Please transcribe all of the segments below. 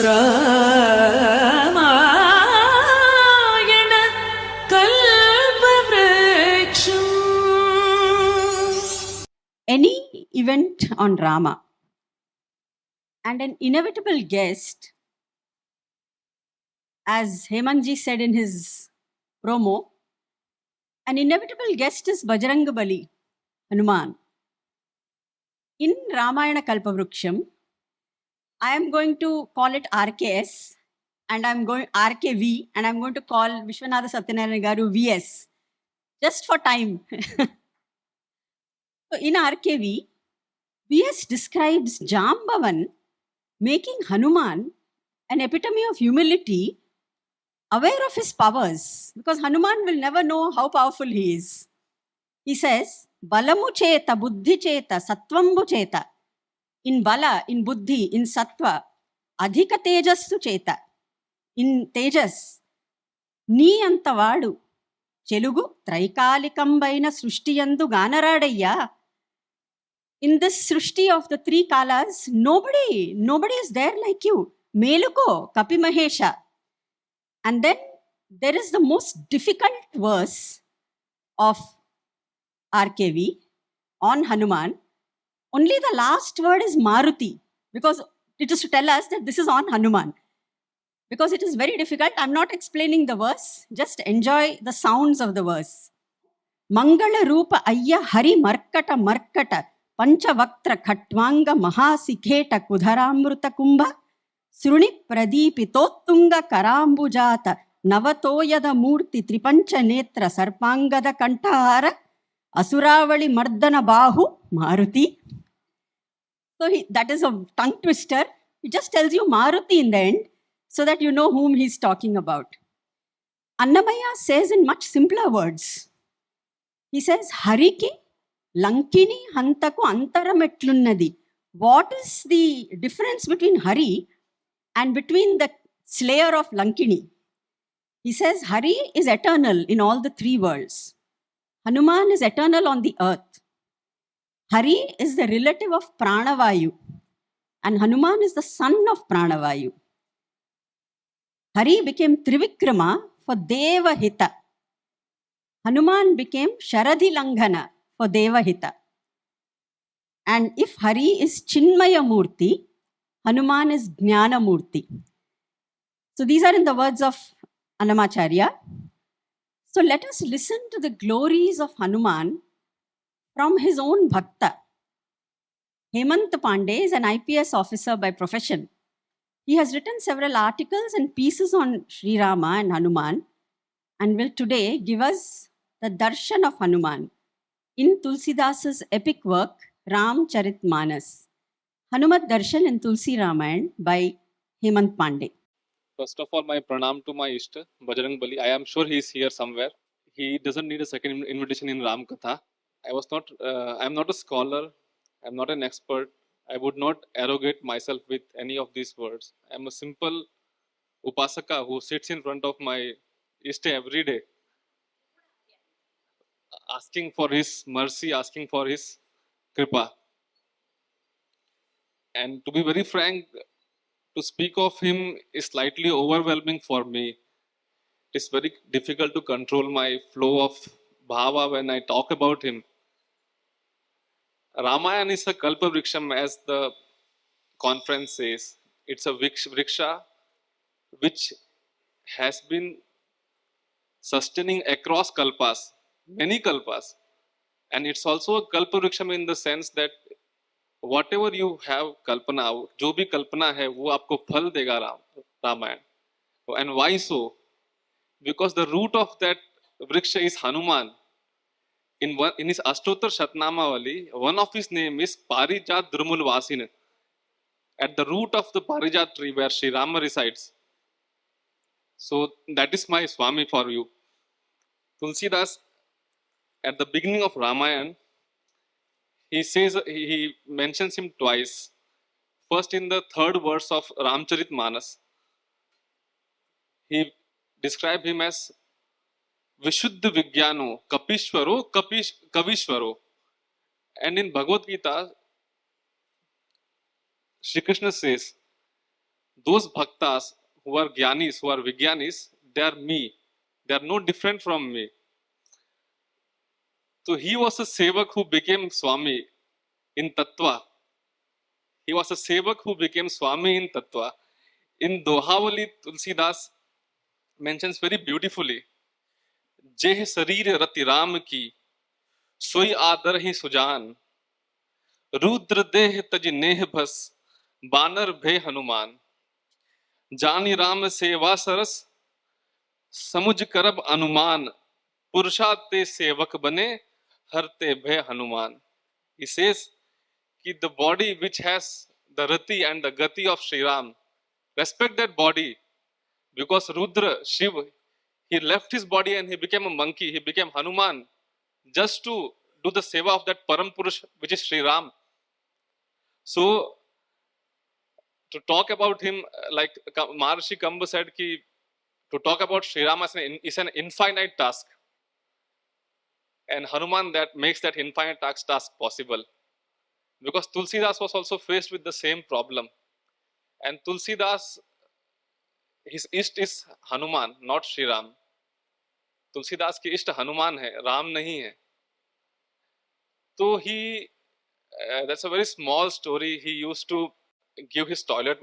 Ramayana கல்பவ்ருக்ஷம். Any event on Rama and an inevitable guest, as Hemanji said in his promo, an inevitable guest is Bajranga Bali, Hanuman. In Ramayana Kalpavruksham, I am going to call it RKS and I'm going RKV and I'm going to call Vishwanatha Satyanarayana Garu VS, just for time. So in RKV, VS describes Jambavan making Hanuman an epitome of humility, aware of his powers, because Hanuman will never know how powerful he is. He says, Balamu cheta, buddhi cheta, satvambu cheta. In bala, in buddhi, in sattva, adhika tejassu cheta. In tejas, nee antavadu, chelugu traikalikambaina srushtiyandu ganaradayya. In this srushti of the three kalas, nobody is there like you. Meluko, Kapi Mahesha. And then there is the most difficult verse of RKV on Hanuman. Only the last word is Maruti, because it is to tell us that this is on Hanuman. Because it is very difficult, I'm not explaining the verse, just enjoy the sounds of the verse. Mangala Rupa Ayya Hari Markata Markata Panchavaktra Khatwanga Mahasikheta Kudharamruta Kumbha Sruni Pradipitottunga Karambujata Navatoyada Murti Tripancha Netra Sarpangada Kantahara Asuravali Mardana Bahu Maruti. So that is a tongue twister. He just tells you Maruti in the end so that you know whom he's talking about. Annamaya says in much simpler words. He says, Hariki Lankini Hantaku Antarametlunnadi. What is the difference between Hari and between the slayer of Lankini? He says, Hari is eternal in all the three worlds. Hanuman is eternal on the earth. Hari is the relative of Pranavayu, and Hanuman is the son of Pranavayu. Hari became Trivikrama for Devahita. Hanuman became Sharadhi Langhana for Devahita. And if Hari is Chinmaya Murti, Hanuman is Jnana Murti. So these are in the words of Annamacharya. So let us listen to the glories of Hanuman from his own Bhakta. Hemant Pandey is an IPS officer by profession. He has written several articles and pieces on Sri Rama and Hanuman and will today give us the darshan of Hanuman in Tulsidasa's epic work Ram Charit Manas. Hanumat Darshan in Tulsi Ramayana by Hemant Pandey. First of all, my pranam to my Ishta, Bajrang Bali. I am sure he is here somewhere. He doesn't need a second invitation in Ram Katha. I am not a scholar. I'm not an expert. I would not arrogate myself with any of these words. I'm a simple upasaka who sits in front of my Ishta every day, asking for his mercy, asking for his kripa. And to be very frank, to speak of him is slightly overwhelming for me. It's very difficult to control my flow of bhava when I talk about him. Ramayana is a kalpa vriksham, as the conference says. It's a vriksha which has been sustaining across kalpas, many kalpas. And it's also a kalpa vriksham in the sense that whatever you have kalpana, jo bhi kalpana hai, wo aapko phal dega Ramayana. And why so? Because the root of that vriksha is Hanuman. In his Ashtotar Shatnamavali, one of his name is Parijat Drumul Vasin. At the root of the Parijat tree where Sri Rama resides. So that is my Swami for you. Tulsidas, at the beginning of Ramayana, he mentions him twice. First in the third verse of Ramcharit Manas, he described him as Vishuddha Vigyano, Kapishwaro, Kavishwaro. And in Bhagavad Gita, Shri Krishna says, those bhaktas who are Gyanis, who are Vigyanis, they are me. They are no different from me. So he was a sevak who became Swami in Tattva. He was a sevak who became Swami in Tattva. In Dohavali, Tulsidas mentions very beautifully, Jeh sarir rati ram ki, सोई आदर ही सुजान, रुद्र देह तज नेह भस, बानर भे हनुमान, जानी राम सेवा सरस, समुझ करब अनुमान, पुरुषा ते सेवक बने, हरते भे Hanuman. He says that the body which has the rati and the gati of Sri Ram, respect that body, because Rudra, Shiva, he left his body and he became a monkey, he became Hanuman, just to do the seva of that Param Purush, which is Sri Ram. So, to talk about him, like Maharshi Kamba said, ki, to talk about Sri Ram is an infinite task. And Hanuman that makes that infinite task possible. Because Tulsidas was also faced with the same problem. And Tulsidas, his Isht is Hanuman, not Sri Ram. Tulsidas ki Isht Hanuman hai, Ram nahi hai. So that's a very small story. He used to give his toilet,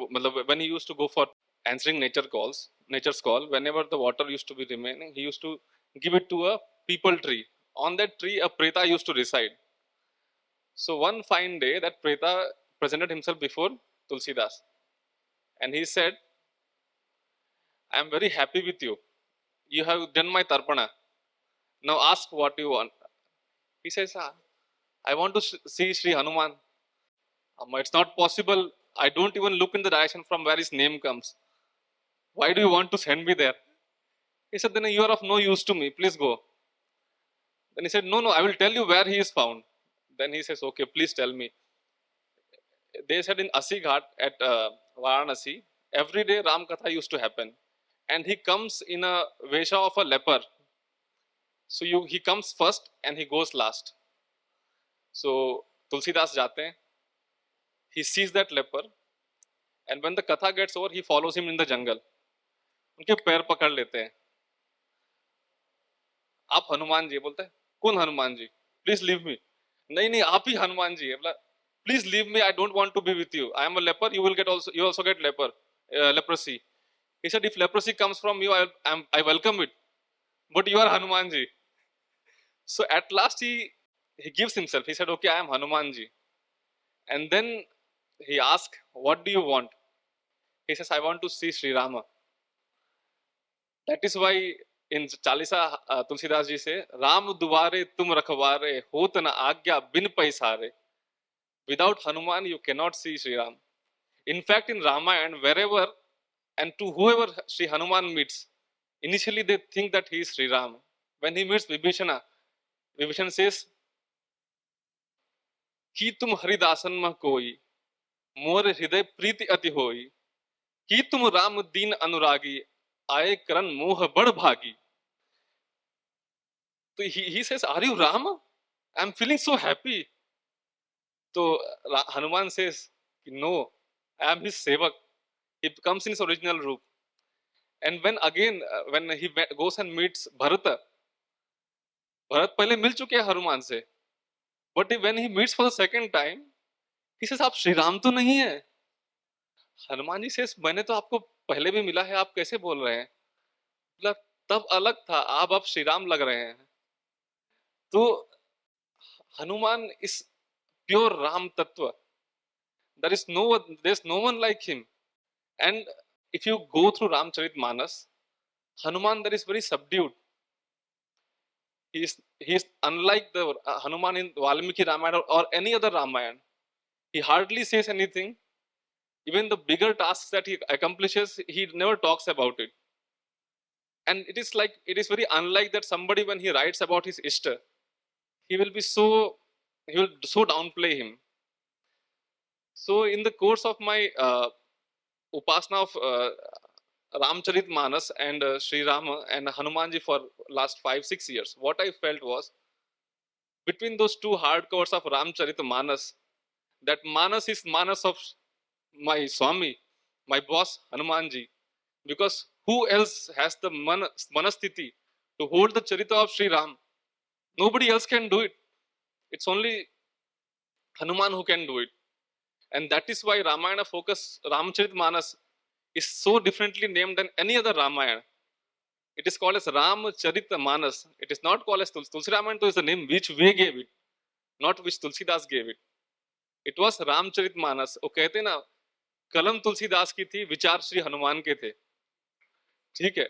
when he used to go for answering nature's call, whenever the water used to be remaining, he used to give it to a peepal tree. On that tree, a Preta used to reside. So one fine day, that Preta presented himself before Tulsidas. And he said, I am very happy with you. You have done my tarpana. Now ask what you want. He says, I want to see Sri Hanuman. It's not possible. I don't even look in the direction from where his name comes. Why do you want to send me there? He said, then you are of no use to me. Please go. Then he said, no, I will tell you where he is found. Then he says, okay, please tell me. They said in Asi Ghat at Varanasi, every day Ram Katha used to happen. And he comes in a Vesha of a leper. So he comes first and he goes last. So Tulsidas jate hain. He sees that leper, and when the katha gets over, he follows him in the jungle. उनके पैर पकड़ लेते हैं. आप हनुमान जी बोलते हैं. कौन Hanuman ji? Please leave me. नहीं आप ही हनुमान जी है. Please leave me. I don't want to be with you. I am a leper. You also get leprosy. He said, if leprosy comes from you, I welcome it. But you are Hanuman ji. So at last he gives himself. He said, okay, I am Hanuman ji. And then he asked, what do you want? He says, I want to see Sri Rama. That is why in Chalisa, Tulsidas ji say, Ram duware tum rakhware, hot na agya bin paisare. Without Hanuman, you cannot see Sri Ram. In fact, in Ramayana, wherever and to whoever Sri Hanuman meets, initially they think that he is Sri Ram. When he meets Vibhishana, Vibhishana says, की तुम हरिदासन मह कोई, मोर हृदय प्रीति अति होई, की तुम राम दीन अनुरागी, आए करन मोह बड़ भागी. So he says, are you Rama? I am feeling so happy. So Hanuman says, no, I am his sevak. He comes in his original roop. And when he goes and meets Bharata, Bharat पहले मिल चुके हैं हनुमान से. But when he meets for the second time, he says, आप श्री राम तो नहीं है. Hanuman ji says, मैंने तो आपको पहले भी मिला है, आप कैसे बोल रहे हैं? मतलब तब अलग था, आप श्री राम लग रहे हैं. तो Hanuman is pure Ram Tattva. There's no one like him. And if you go through Ramcharitmanas, Hanuman there is very subdued. He is unlike the Hanuman in Valmiki Ramayana or any other Ramayana. He hardly says anything. Even the bigger tasks that he accomplishes, he never talks about it. And it is very unlike that somebody, when he writes about his Ishta, he will so downplay him. So in the course of my upasana of Ramcharitmanas and Sri Rama and Hanumanji for last 5-6 years, what I felt was, between those two hardcores of Ramcharitmanas, that Manas is Manas of my Swami, my boss Hanumanji, because who else has the manasthiti to hold the charita of Sri Ram? Nobody else can do it. It's only Hanuman who can do it. And that is why Ramayana focus, Ramcharitmanas is so differently named than any other Ramayana. It is called as Ramcharitmanas. It is not called as Tulsi Ramayana is the name which we gave it, not which Tulsidas gave it. It was Ramcharitmanas. वो कहते ना कलम तुलसीदास की थी, विचार श्री हनुमान के थे. ठीक है.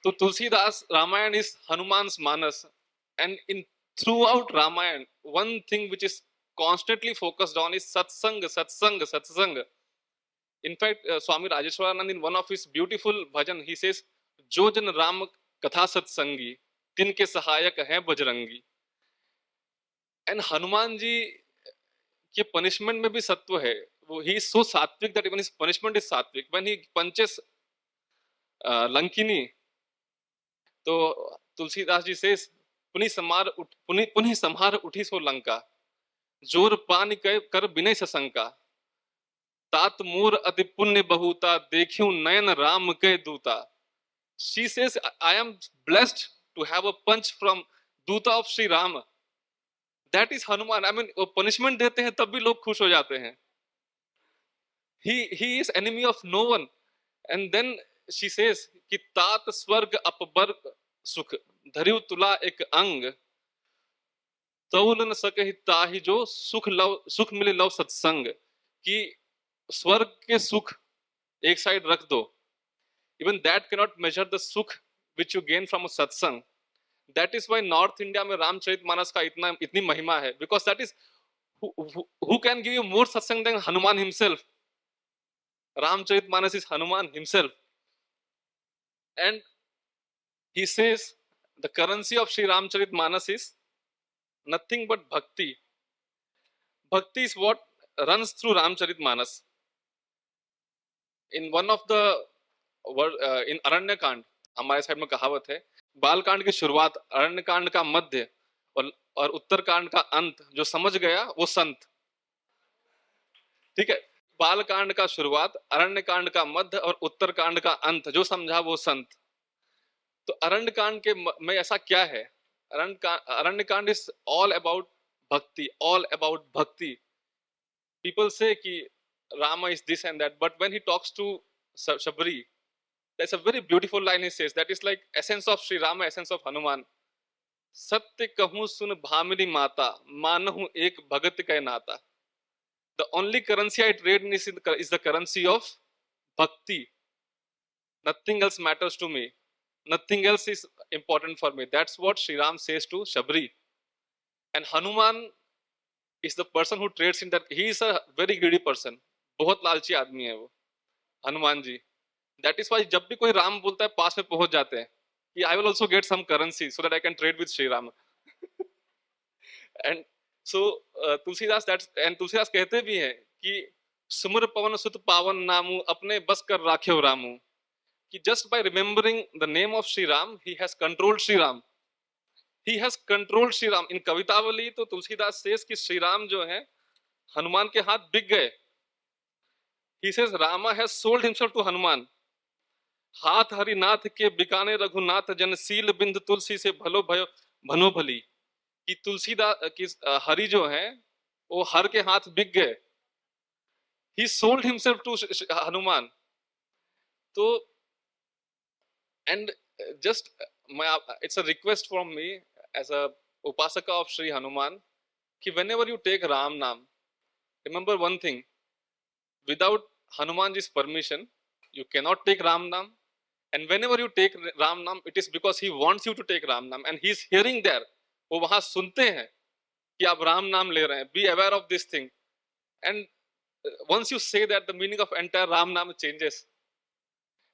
तो Tulsidas Ramayana is Hanuman's Manas, and in throughout Ramayana, one thing which is constantly focused on is satsang, satsang, satsang. In fact, Swami Rajeshwaranand in one of his beautiful bhajan, he says, "Jo jan Ram katha satsangi, tinke sahayak hai bajrangi." And Hanuman ji के punishment में भी सत्व है. वो he is so sattvic that even his punishment is sattvic. When he punches Lankini, तो Tulsidas ji says, पुनि संहार उठी सो लंका, जोर पान कर बिनय सशंका, तात मोर अति पुण्य बहुता, देखियो नयन राम के दूता. She says, I am blessed to have a punch from दूता of Sri Ram. That is Hanuman. I mean, वो punishment देते हैं तब भी लोग खुश हो जाते हैं. He is enemy of no one. And then she says कि तात स्वर्ग अपबर सुख, धरिव तुला एक अंग, तौल न सके ताहि जो सुख मिले लव सत्संग. कि स्वर्ग के सुख एक साइड रख दो, even that cannot measure the sukh which you gain from a satsang. That is why North India में रामचरितमानस का इतनी महिमा है, because that is who can give you more satsang than Hanuman himself. Ramcharitmanas is Hanuman himself. And he says the currency of Sri Ramcharitmanas is nothing but bhakti. Bhakti is what runs through Ramcharitmanas. In one of the in Aranya Kand, हमारे side में कहावत है, बाल कांड की शुरुआत, अरण्य कांड का मध्य और उत्तर कांड का अंत जो समझ गया वो संत. ठीक है. बाल कांड का शुरुआत, अरण्य कांड का मध्य और उत्तर कांड का अंत जो समझा वो संत. तो अरण्य कांड के में ऐसा क्या है? अरण्य कांड इज ऑल अबाउट भक्ति, ऑल अबाउट भक्ति. पीपल से कि Rama is this and that, but when he talks to Shabri, there's a very beautiful line he says that is like essence of Sri Rama, essence of Hanuman. सत्य कहूँ सुन भामिनी माता, मानहूँ एक भगत कै नाता. The only currency I trade in is the currency of bhakti. Nothing else matters to me. Nothing else is important for me. That's what Sri Ram says to Shabri. And Hanuman is the person who trades in that. He is a very greedy person. बहुत लालची आदमी है वो Hanuman ji. That is why जब भी कोई राम बोलता है पास में पहुंच जाते हैं कि I will also get some currency so that I can trade with Sri Ram. And so Tulsidas Tulsidas कहते भी हैं कि सुमर पवन सुत पावन नामू, अपने बस कर राख्यो रामू. कि just by remembering the name of Sri Ram, he has controlled Sri Ram. He has controlled Sri Ram. In Kavitavali तो तुलसीदास says कि श्री राम जो है हनुमान के हाथ बिक गए. He says Rama has sold himself to Hanuman. हाथ हरिनाथ के बिकाने रघुनाथ जन, सील बिंद तुलसी से भलो भयो भनो भली. कि तुलसीदास कि हरि जो है वो हर के हाथ बिक गए. He sold himself to Hanuman. तो and just it's a request from me as a upasaka of Sri Hanuman कि whenever you take Ram Naam, remember one thing, without Hanumanji's permission you cannot take Ram Naam. And whenever you take Ram Naam, it is because he wants you to take Ram Naam, and he is hearing there. वो वहां सुनते हैं कि आप राम नाम ले रहे हैं. Be aware of this thing. And once you say that, the meaning of entire Ram Naam changes.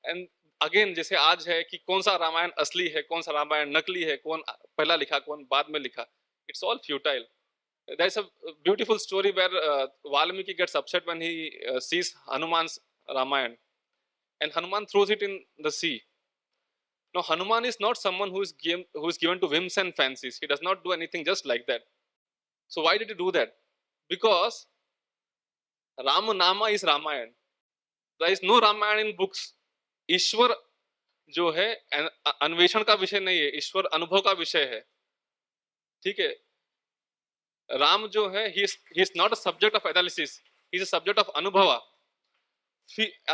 And again, जैसे आज है कि कौन सा रामायण असली है, कौन सा रामायण नकली है, कौन पहला लिखा, कौन बाद में लिखा. It's all futile. There's a beautiful story where Valmiki gets upset when he sees Hanuman's Ramayana. And Hanuman throws it in the sea. Now, Hanuman is not someone who is given to whims and fancies. He does not do anything just like that. So why did he do that? Because Ramanama is Ramayana. There is no Ramayana in books. ईश्वर जो है अन्वेषण का विषय नहीं है, ईश्वर अनुभव का विषय है, ठीक है। राम जो है he is not a subject of analysis, he is a subject of अनुभव।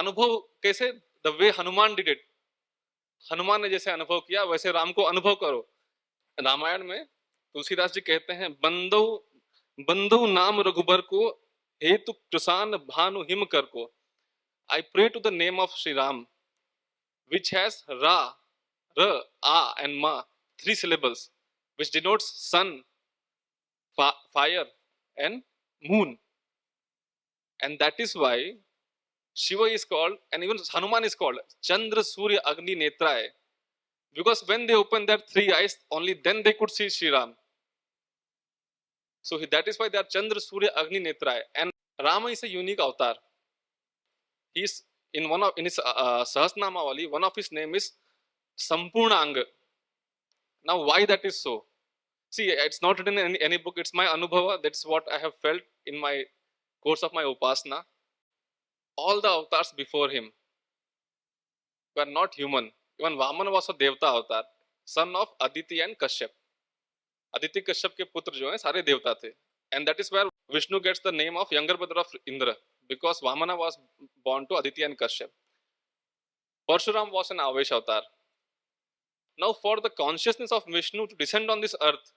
अनुभव कैसे? The way Hanuman did it, Hanuman ने जैसे अनुभव किया वैसे राम को अनुभव करो। रामायण में तुलसीदास जी कहते हैं, बंदो बंदो नाम रघुबर को, हेतु कृषान भानु हिम कर को। I pray to the name of Shri Ram which has ra, ra, a and ma, three syllables, which denotes sun, fire and moon. And that is why Shiva is called, and even Hanuman is called Chandra Surya Agni Netraya, because when they open their three eyes, only then they could see Shri Ram. So that is why they are Chandra Surya Agni Netraya. And Rama is a unique avatar. He is in his Sahasnamavali, one of his name is Sampurnanga. Now why that is so? See, it's not written in any book, it's my anubhava, that's what I have felt in my course of my upasana. All the avatars before him were not human. Even Vamana was a Devta avatar, son of Aditi and Kashyap. Aditi Kashyap के पुत्र जो हैं सारे देवता थे. And that is where Vishnu gets the name of younger brother of Indra, because Vamana was born to Aditi and Kashyap. Parshuram was an Avesh avatar. Now for the consciousness of Vishnu to descend on this earth,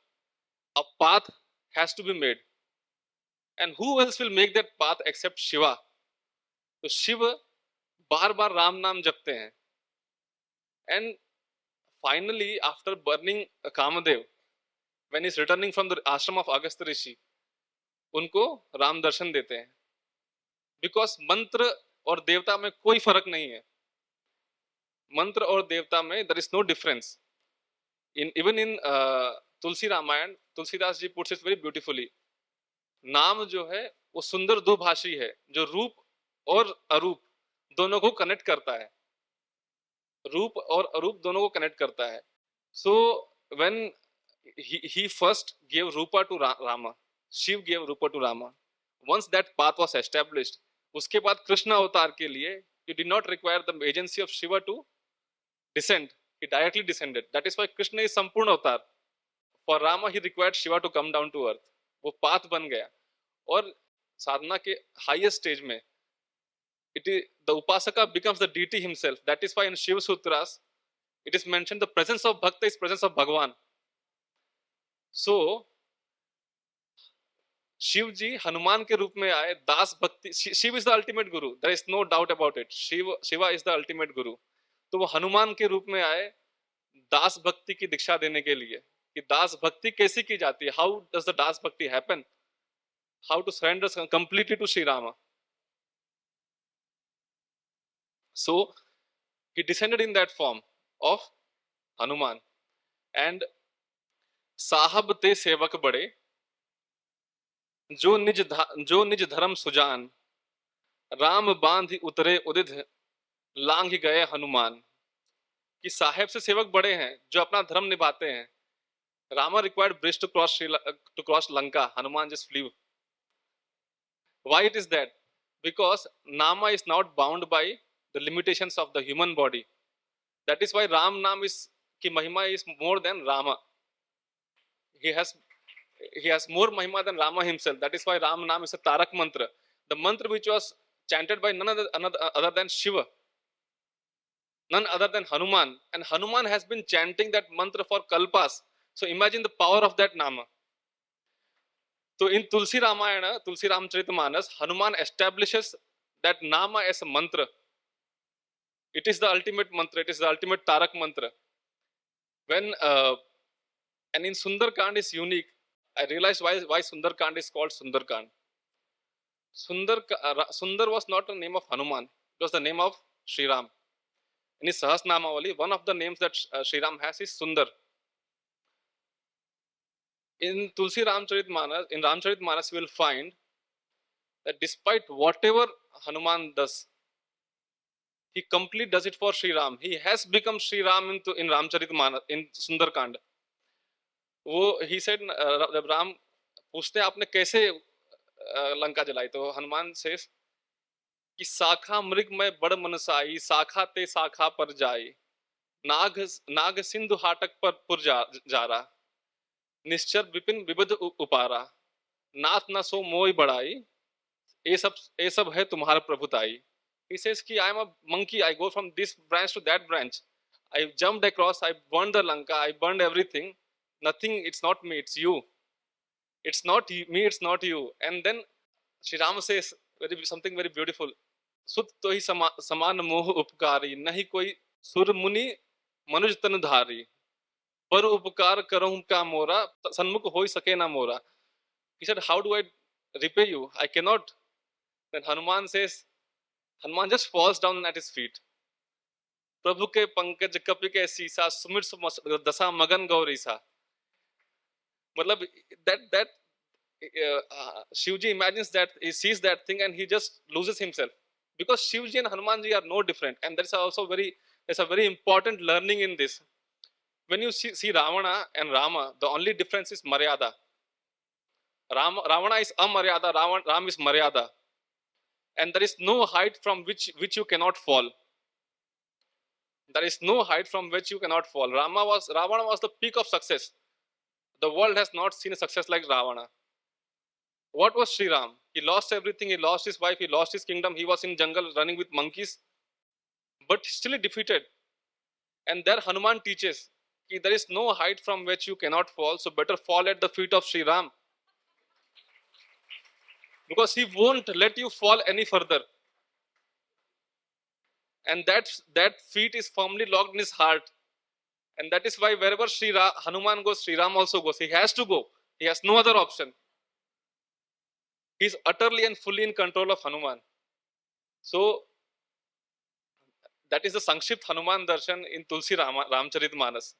a path has to be made. And who else will make that path except Shiva? So Shiva बार बार राम नाम जपते हैं. And finally, after burning Kamadev, when he is returning from the ashram of Agastya Rishi, उनको राम दर्शन देते हैं. Because मंत्र और देवता में कोई फर्क नहीं है. मंत्र और देवता में there is no difference. Even in Tulsi Ramayan, Tulsidas ji puts it very beautifully. नाम जो है वो सुंदर दो भाषी है, जो रूप और अरूप दोनों को कनेक्ट करता है. रूप और अरूप दोनों को कनेक्ट करता है. So when he first gave Rupa to Rama, Shiv gave Rupa to Rama. Once that path was established, उसके बाद कृष्ण अवतार के लिए you did not require the agency of Shiva to descend. He directly descended. That is why Krishna is संपूर्ण अवतार. For Rama he required Shiva to come down to earth. वो path बन गया. और साधना के highest stage में the upasaka becomes the deity himself. That is why in Shiva Sutras it is mentioned the presence of bhakta is presence of Bhagwan. So Shiv जी हनुमान के रूप में आए, das bhakti. Shiv is the ultimate guru, there is no doubt about it. Shiva is the ultimate guru. तो वो हनुमान के रूप में आए दास भक्ति की दीक्षा देने के लिए, कि दास भक्ति कैसी की जाती है, how does the das bhakti happen, how to surrender completely to Shri Ram. So he descended in that form of Hanuman. And साहब ते सेवक बड़े, जो निज धर्म सुजान, राम बांध उतरे उदित लांघ गए हनुमान. कि साहेब से सेवक बड़े हैं जो अपना धर्म निभाते हैं. Rama required bridge to cross Lanka. Hanuman just flew. Why it is that? Because Nama is not bound by the limitations of the human body. That is why Ram Nam is ki Mahima is more than Rama. He has more Mahima than Rama himself. That is why Ram Nam is a Tarak mantra. The mantra which was chanted by none other than Shiva, none other than Hanuman. And Hanuman has been chanting that mantra for kalpas. So imagine the power of that Nama. So in Tulsi Ramayana, Tulsi Ramcharitmanas, Hanuman establishes that Nama as a mantra. It is the ultimate mantra. It is the ultimate Tarak mantra. When and in Sundarkand is unique. I realized why Sundarkand is called Sundarkand. Sundar was not the name of Hanuman. It was the name of Sri Ram. In his Sahasnamavali, one of the names that Sri Ram has is Sundar. In Tulsi Ramcharitmanas, in Ramcharitmanas, you will find that despite whatever Hanuman does, he completely does it for Sri Ram. He has become Sri Ram in Ramcharitmanas, in Sundarkand. He said, Ram पूछते हैं आपने कैसे लंका जलाई, तो Hanuman says, कि शाखा मृग में बड़ मनसाई, शाखा ते शाखा पर जाए, नाग नाग सिंधु हाटक पर पुर जारा, निश्चर विपिन विविध उपारा, नाथ न सो मोय बढ़ाई, ये सब है तुम्हारा प्रभुताई. He says कि I am a monkey, I go from this branch to that branch, I jumped across, I burned the Lanka, I burned everything, nothing, it's not me, it's you, it's not me, it's not you. And then Sri Rama says something very beautiful. सुत तो ही समान मोह उपकारी, नहीं कोई सुर मुनि मनुज तन धारी, पर उपकार करहूं का मोरा, सन्मुख हो सके ना मोरा. He said, how do I repay you? I cannot. Then Hanuman says, Hanuman just falls down at his feet. प्रभु के पंकज कपि के सीसा, सुमिर दशा मगन गौरीसा. मतलब that Shivji imagines that, he sees that thing and he just loses himself, because Shivji and Hanumanji are no different. And there's a very important learning in this. When you see Ravana and Rama, the only difference is Maryada. Ravana is Amaryada, Ram is Maryada. And there is no height from which you cannot fall. There is no height from which you cannot fall. Ravana was the peak of success. The world has not seen a success like Ravana. What was Sri Ram? He lost everything. He lost his wife. He lost his kingdom. He was in jungle running with monkeys. But still he defeated. And there Hanuman teaches that there is no height from which you cannot fall. So better fall at the feet of Sri Ram, because he won't let you fall any further. And that feet is firmly locked in his heart. And that is why wherever Hanuman goes, Sri Ram also goes. He has to go. He has no other option. He is utterly and fully in control of Hanuman. So that is the Sankshipt Hanuman Darshan in Tulsi Ramcharitmanas.